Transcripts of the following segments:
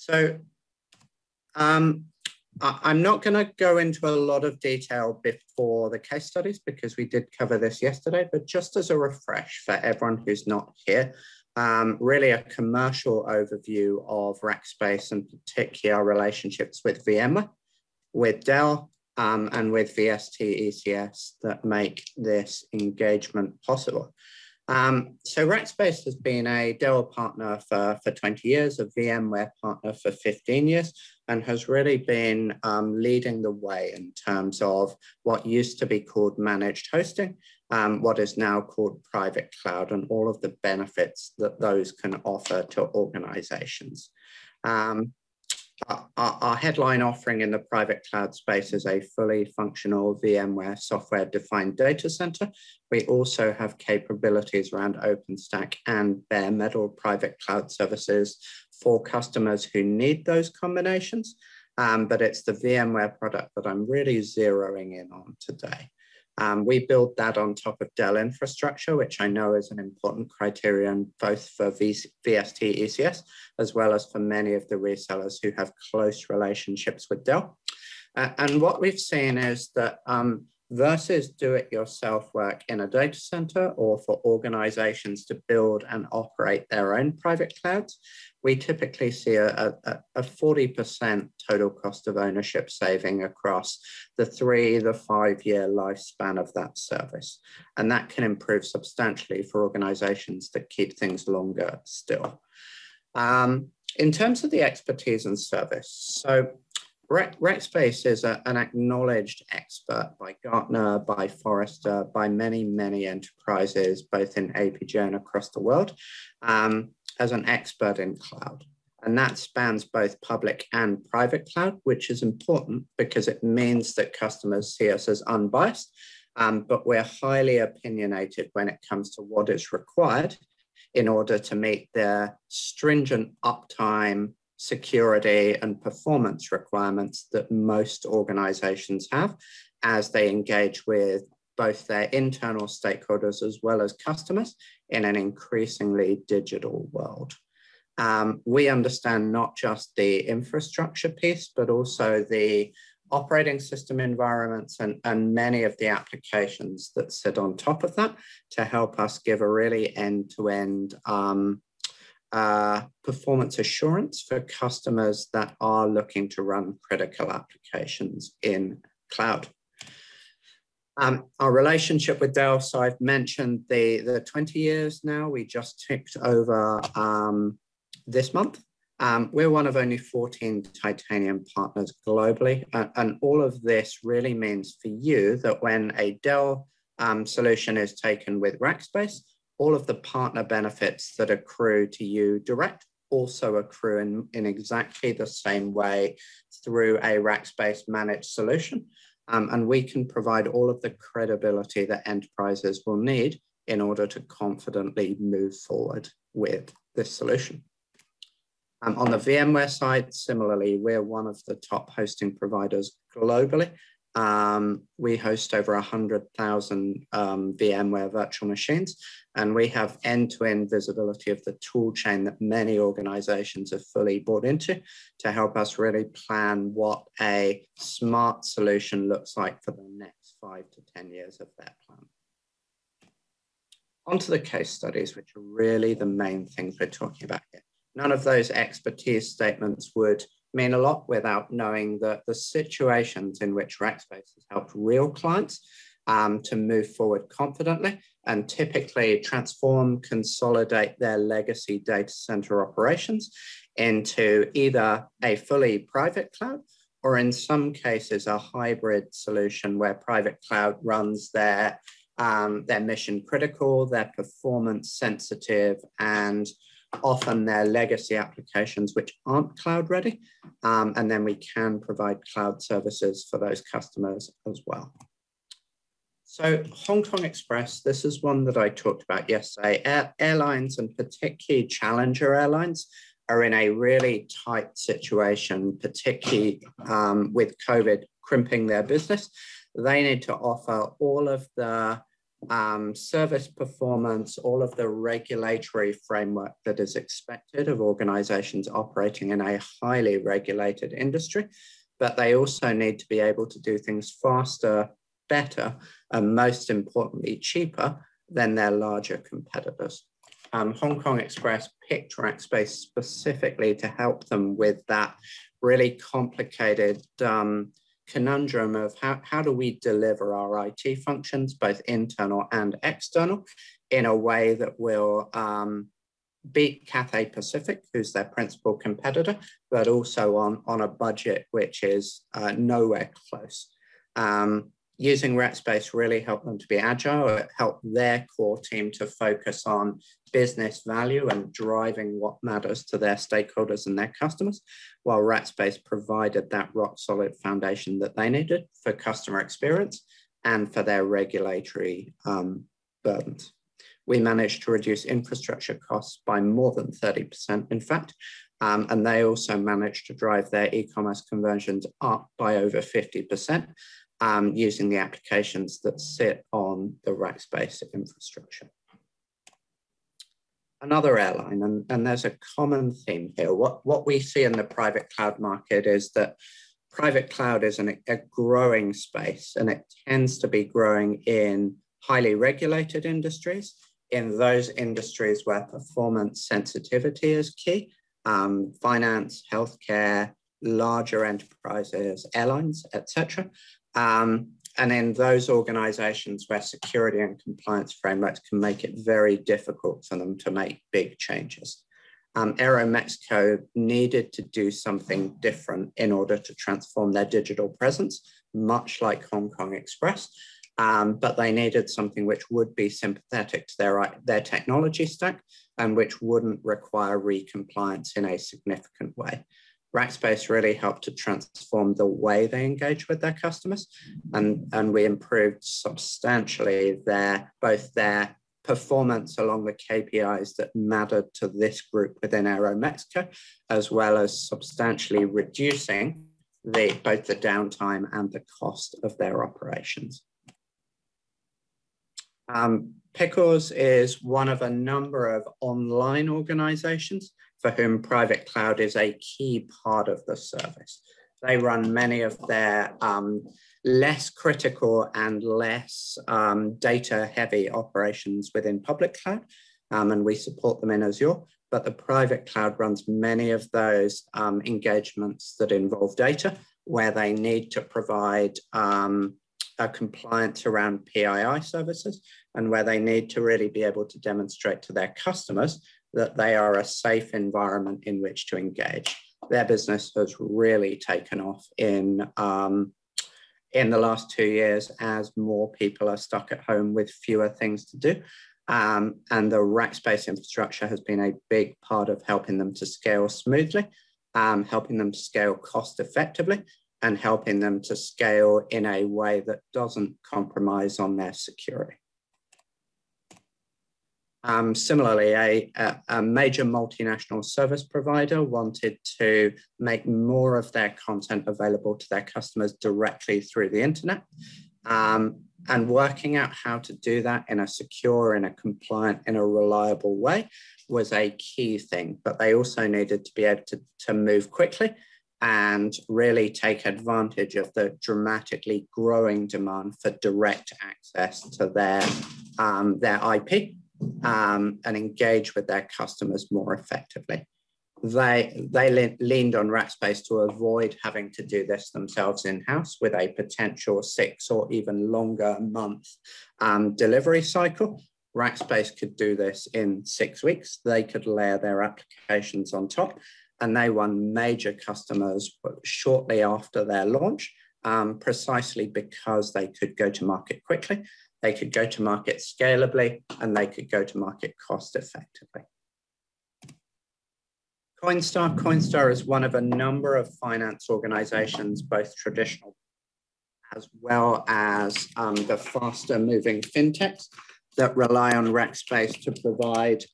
So I'm not going to go into a lot of detail before the case studies because we did cover this yesterday, but just as a refresh for everyone who's not here, really a commercial overview of Rackspace and particularly our relationships with VMware, with Dell, and with VST ECS that make this engagement possible. So Rackspace has been a Dell partner for 20 years, a VMware partner for 15 years, and has really been leading the way in terms of what used to be called managed hosting, what is now called private cloud, and all of the benefits that those can offer to organizations. Our headline offering in the private cloud space is a fully functional VMware software-defined data center. We also have capabilities around OpenStack and bare metal private cloud services for customers who need those combinations. But it's the VMware product that I'm really zeroing in on today. We build that on top of Dell infrastructure, which I know is an important criterion both for VST ECS, as well as for many of the resellers who have close relationships with Dell. And what we've seen is that versus do-it-yourself work in a data center or for organizations to build and operate their own private clouds, we typically see a 40% total cost of ownership saving across the 3 to 5 year lifespan of that service. And that can improve substantially for organizations that keep things longer still. In terms of the expertise and service, so Rackspace is an acknowledged expert by Gartner, by Forrester, by many, many enterprises, both in APJ and across the world, as an expert in cloud. And that spans both public and private cloud, which is important because it means that customers see us as unbiased, but we're highly opinionated when it comes to what is required in order to meet their stringent uptime, security, and performance requirements that most organizations have as they engage with both their internal stakeholders as well as customers in an increasingly digital world. We understand not just the infrastructure piece, but also the operating system environments and many of the applications that sit on top of that to help us give a really end-to-end performance assurance for customers that are looking to run critical applications in cloud. Our relationship with Dell, so I've mentioned the 20 years now. We just ticked over this month. We're one of only 14 titanium partners globally. And all of this really means for you that when a Dell solution is taken with Rackspace, all of the partner benefits that accrue to you direct also accrue in exactly the same way through a Rackspace managed solution. And we can provide all of the credibility that enterprises will need in order to confidently move forward with this solution. On the VMware side, similarly, we're one of the top hosting providers globally. We host over 100,000 VMware virtual machines, and we have end-to-end visibility of the tool chain that many organizations have fully bought into to help us really plan what a smart solution looks like for the next 5 to 10 years of their plan. Onto the case studies, which are really the main things we're talking about here. None of those expertise statements would mean a lot without knowing that the situations in which Rackspace has helped real clients to move forward confidently and typically transform, consolidate their legacy data center operations into either a fully private cloud or in some cases a hybrid solution where private cloud runs their mission critical, their performance sensitive, and often their legacy applications which aren't cloud ready. And then we can provide cloud services for those customers as well. So Hong Kong Express, this is one that I talked about yesterday. Airlines and particularly Challenger Airlines are in a really tight situation, particularly with COVID crimping their business. They need to offer all of the service performance, all of the regulatory framework that is expected of organizations operating in a highly regulated industry, but they also need to be able to do things faster, better, and most importantly, cheaper than their larger competitors. Hong Kong Express picked Rackspace specifically to help them with that really complicated conundrum of how do we deliver our IT functions, both internal and external, in a way that will beat Cathay Pacific, who's their principal competitor, but also on a budget which is nowhere close. Using Rackspace really helped them to be agile. It helped their core team to focus on business value and driving what matters to their stakeholders and their customers, while Rackspace provided that rock solid foundation that they needed for customer experience and for their regulatory burdens. We managed to reduce infrastructure costs by more than 30%, in fact, and they also managed to drive their e-commerce conversions up by over 50%. Using the applications that sit on the Rackspace infrastructure. Another airline, and there's a common theme here. What we see in the private cloud market is that private cloud is a growing space, and it tends to be growing in highly regulated industries, in those industries where performance sensitivity is key, finance, healthcare, larger enterprises, airlines, etc. And in those organizations where security and compliance frameworks can make it very difficult for them to make big changes. Aero Mexico needed to do something different in order to transform their digital presence, much like Hong Kong Express, but they needed something which would be sympathetic to their technology stack and which wouldn't require re-compliance in a significant way. Rackspace really helped to transform the way they engage with their customers, and we improved substantially both their performance along the KPIs that mattered to this group within Aero Mexico, as well as substantially reducing both the downtime and the cost of their operations. Pickles is one of a number of online organizations for whom private cloud is a key part of the service. They run many of their less critical and less data-heavy operations within public cloud, and we support them in Azure, but the private cloud runs many of those engagements that involve data, where they need to provide a compliance around PII services, and where they need to really be able to demonstrate to their customers that they are a safe environment in which to engage. Their business has really taken off in the last 2 years as more people are stuck at home with fewer things to do. And the Rackspace infrastructure has been a big part of helping them to scale smoothly, helping them to scale cost effectively, and helping them to scale in a way that doesn't compromise on their security. Similarly, a major multinational service provider wanted to make more of their content available to their customers directly through the internet. And working out how to do that in a secure, in a compliant, in a reliable way was a key thing. But they also needed to be able to move quickly and really take advantage of the dramatically growing demand for direct access to their IP. And engage with their customers more effectively. They leaned on Rackspace to avoid having to do this themselves in-house with a potential 6 or even longer month delivery cycle. Rackspace could do this in 6 weeks. They could layer their applications on top, and they won major customers shortly after their launch, precisely because they could go to market quickly. They could go to market scalably, and they could go to market cost effectively. Coinstar is one of a number of finance organizations, both traditional as well as the faster moving fintechs that rely on Rackspace to provide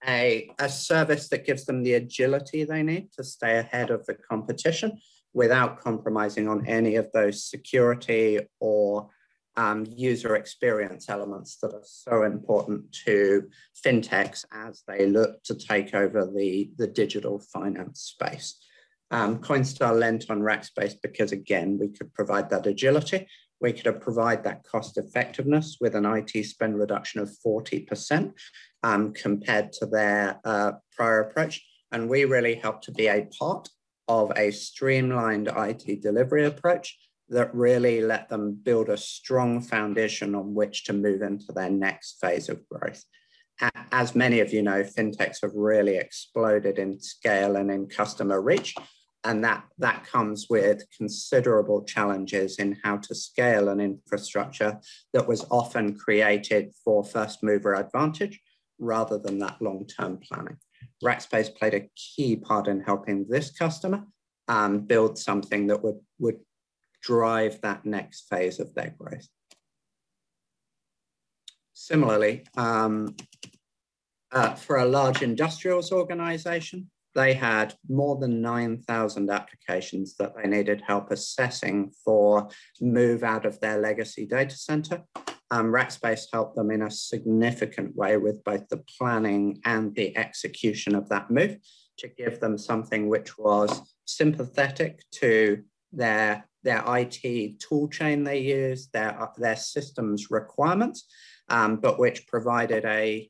a service that gives them the agility they need to stay ahead of the competition without compromising on any of those security or user experience elements that are so important to fintechs as they look to take over the digital finance space. Coinstar lent on Rackspace because, again, we could provide that agility. We could provide that cost effectiveness with an IT spend reduction of 40% compared to their prior approach. And we really helped to be a part of a streamlined IT delivery approach that really let them build a strong foundation on which to move into their next phase of growth. As many of you know, fintechs have really exploded in scale and in customer reach. And that comes with considerable challenges in how to scale an infrastructure that was often created for first mover advantage rather than that long-term planning. Rackspace played a key part in helping this customer build something that would drive that next phase of their growth. Similarly, for a large industrials organization, they had more than 9,000 applications that they needed help assessing for move out of their legacy data center. Rackspace helped them in a significant way with both the planning and the execution of that move to give them something which was sympathetic to their IT tool chain they use, their systems requirements, but which provided a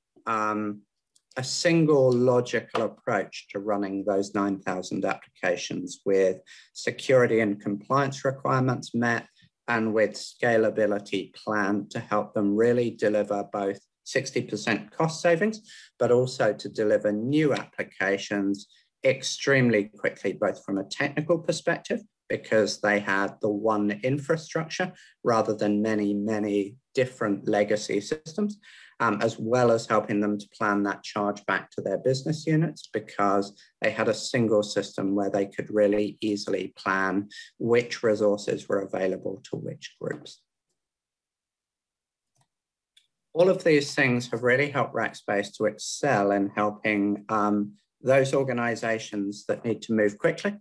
single logical approach to running those 9,000 applications with security and compliance requirements met and with scalability planned to help them really deliver both 60% cost savings, but also to deliver new applications extremely quickly, both from a technical perspective, because they had the one infrastructure rather than many, many different legacy systems, as well as helping them to plan that charge back to their business units because they had a single system where they could really easily plan which resources were available to which groups. All of these things have really helped Rackspace to excel in helping those organizations that need to move quickly,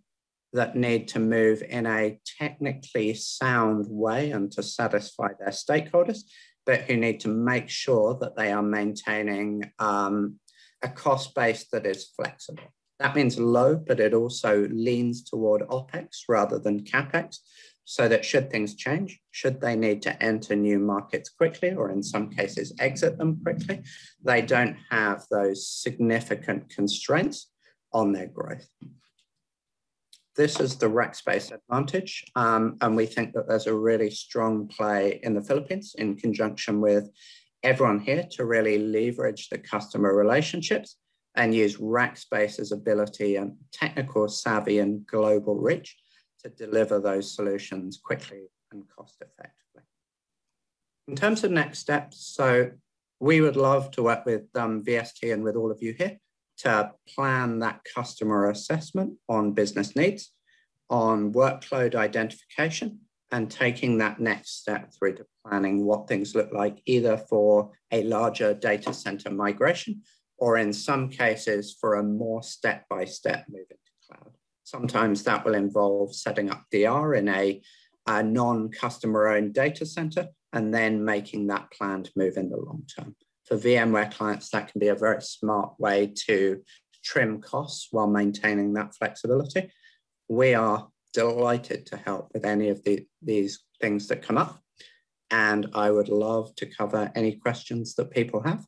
that need to move in a technically sound way and to satisfy their stakeholders, but who need to make sure that they are maintaining a cost base that is flexible. That means low, but it also leans toward OpEx rather than CapEx, so that should things change, should they need to enter new markets quickly, or in some cases exit them quickly, they don't have those significant constraints on their growth. This is the Rackspace advantage, and we think that there's a really strong play in the Philippines in conjunction with everyone here to really leverage the customer relationships and use Rackspace's ability and technical savvy and global reach to deliver those solutions quickly and cost effectively. In terms of next steps, so we would love to work with VST and with all of you here to plan that customer assessment on business needs, on workload identification, and taking that next step through to planning what things look like either for a larger data center migration or in some cases for a more step-by-step move into cloud. Sometimes that will involve setting up DR in a non-customer owned data center and then making that planned move in the long term. For VMware clients, that can be a very smart way to trim costs while maintaining that flexibility. We are delighted to help with any of these things that come up, and I would love to cover any questions that people have.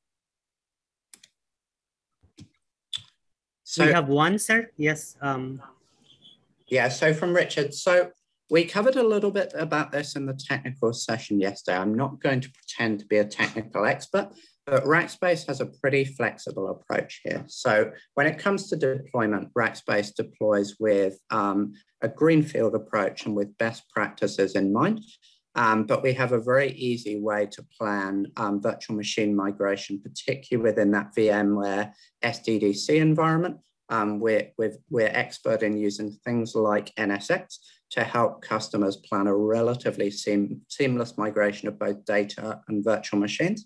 So we have one, sir. Yes. Yeah, so from Richard. So we covered a little bit about this in the technical session yesterday. I'm not going to pretend to be a technical expert, but Rackspace has a pretty flexible approach here. So when it comes to deployment, Rackspace deploys with a greenfield approach and with best practices in mind. But we have a very easy way to plan virtual machine migration, particularly within that VMware SDDC environment. We're expert in using things like NSX to help customers plan a relatively seamless migration of both data and virtual machines.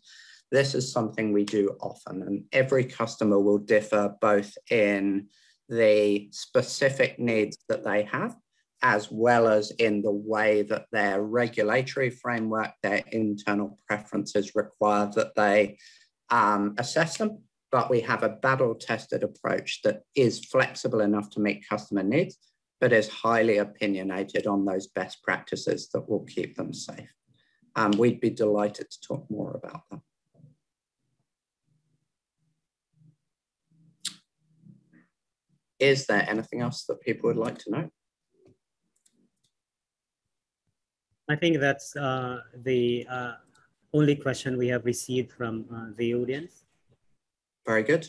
This is something we do often, and every customer will differ both in the specific needs that they have as well as in the way that their regulatory framework, their internal preferences require that they assess them. But we have a battle-tested approach that is flexible enough to meet customer needs, but is highly opinionated on those best practices that will keep them safe. We'd be delighted to talk more about them. Is there anything else that people would like to know? I think that's the only question we have received from the audience. Very good.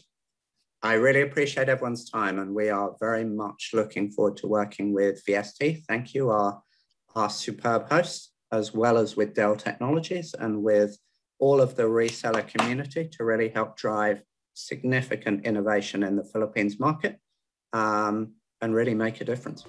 I really appreciate everyone's time, and we are very much looking forward to working with VST. Thank you, our superb hosts, as well as with Dell Technologies and with all of the reseller community to really help drive significant innovation in the Philippines market and really make a difference.